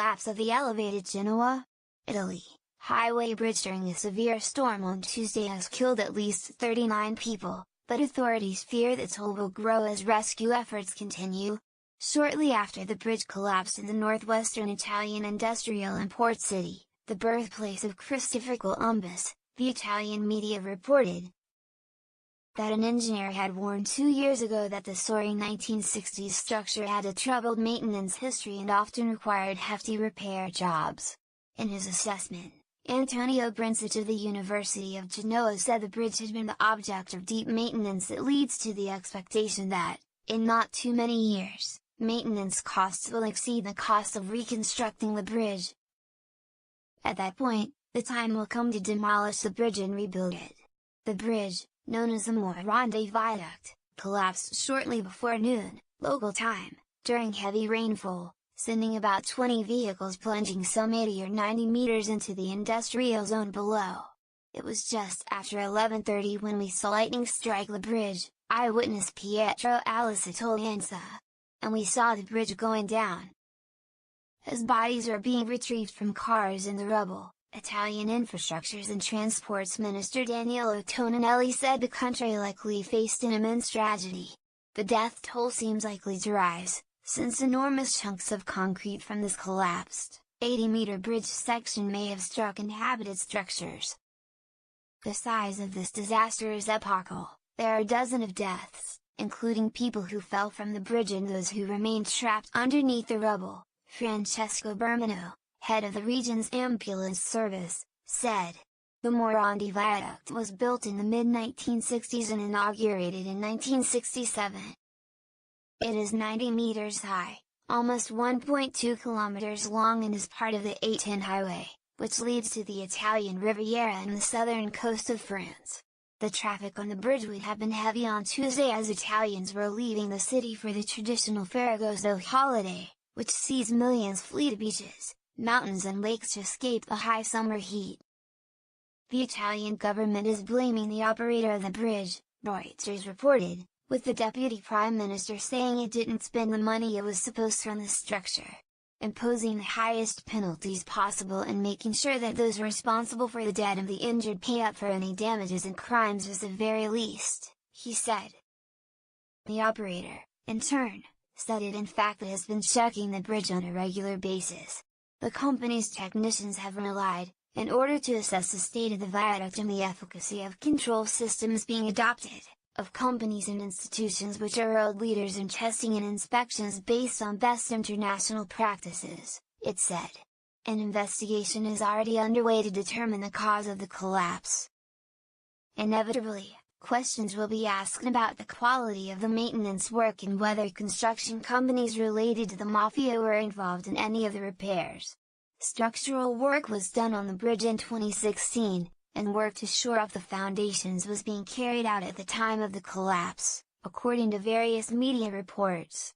collapse of the elevated Genoa, Italy, highway bridge during a severe storm on Tuesday has killed at least 39 people, but authorities fear the toll will grow as rescue efforts continue. Shortly after the bridge collapsed in the northwestern Italian industrial and port city, the birthplace of Christopher Columbus, the Italian media reported that an engineer had warned 2 years ago that the soaring 1960s structure had a troubled maintenance history and often required hefty repair jobs. In his assessment, Antonio Brincic of the University of Genoa said the bridge had been the object of deep maintenance that leads to the expectation that, in not too many years, maintenance costs will exceed the cost of reconstructing the bridge. At that point, the time will come to demolish the bridge and rebuild it. The bridge, known as the Morandi Viaduct, collapsed shortly before noon, local time, during heavy rainfall, sending about 20 vehicles plunging some 80 or 90 meters into the industrial zone below. It was just after 11:30 when we saw lightning strike the bridge, eyewitness Pietro Alice told ANSA. And we saw the bridge going down. As bodies are being retrieved from cars in the rubble, Italian Infrastructures and Transports Minister Daniele Toninelli said the country likely faced an immense tragedy. The death toll seems likely to rise, since enormous chunks of concrete from this collapsed, 80-meter bridge section may have struck inhabited structures. The size of this disaster is epochal. There are dozens of deaths, including people who fell from the bridge and those who remained trapped underneath the rubble, Francesco Bermano, head of the region's ambulance service, said. The Morandi Viaduct was built in the mid-1960s and inaugurated in 1967. It is 90 meters high, almost 1.2 kilometers long and is part of the A10 highway, which leads to the Italian Riviera and the southern coast of France. The traffic on the bridge would have been heavy on Tuesday as Italians were leaving the city for the traditional Ferragosto holiday, which sees millions flee to beaches, mountains and lakes to escape the high summer heat. The Italian government is blaming the operator of the bridge, Reuters reported, with the deputy prime minister saying it didn't spend the money it was supposed to on the structure, imposing the highest penalties possible and making sure that those responsible for the dead and the injured pay up for any damages and crimes at the very least, he said. The operator, in turn, said it in fact has been checking the bridge on a regular basis. The company's technicians have relied, in order to assess the state of the viaduct and the efficacy of control systems being adopted, of companies and institutions which are world leaders in testing and inspections based on best international practices, it said. An investigation is already underway to determine the cause of the collapse. Inevitably, questions will be asked about the quality of the maintenance work and whether construction companies related to the mafia were involved in any of the repairs. Structural work was done on the bridge in 2016, and work to shore up the foundations was being carried out at the time of the collapse, according to various media reports.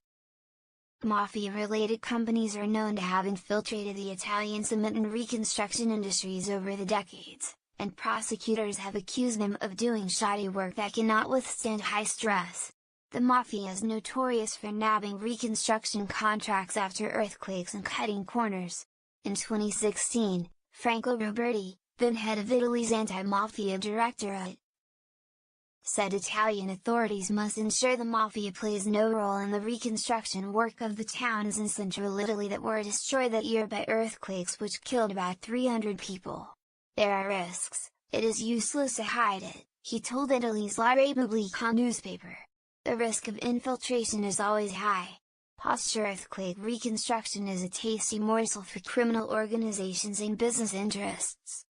Mafia-related companies are known to have infiltrated the Italian cement and reconstruction industries over the decades, and prosecutors have accused them of doing shoddy work that cannot withstand high stress. The mafia is notorious for nabbing reconstruction contracts after earthquakes and cutting corners. In 2016, Franco Roberti, then head of Italy's anti-mafia directorate, said Italian authorities must ensure the mafia plays no role in the reconstruction work of the towns in central Italy that were destroyed that year by earthquakes which killed about 300 people. There are risks, it is useless to hide it, he told Italy's La Repubblica newspaper. The risk of infiltration is always high. Post-earthquake reconstruction is a tasty morsel for criminal organizations and business interests.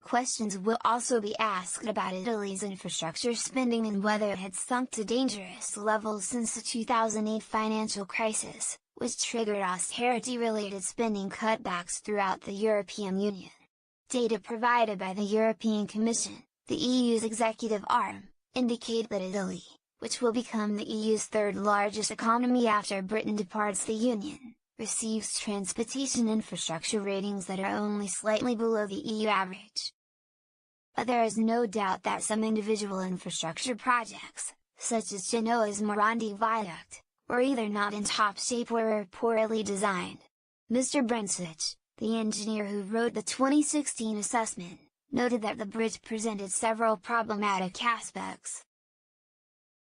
Questions will also be asked about Italy's infrastructure spending and whether it had sunk to dangerous levels since the 2008 financial crisis, which triggered austerity-related spending cutbacks throughout the European Union. Data provided by the European Commission, the EU's executive arm, indicate that Italy, which will become the EU's third largest economy after Britain departs the Union, receives transportation infrastructure ratings that are only slightly below the EU average. But there is no doubt that some individual infrastructure projects, such as Genoa's Morandi Viaduct, were either not in top shape or were poorly designed. Mr. Brinsich, the engineer who wrote the 2016 assessment, noted that the bridge presented several problematic aspects.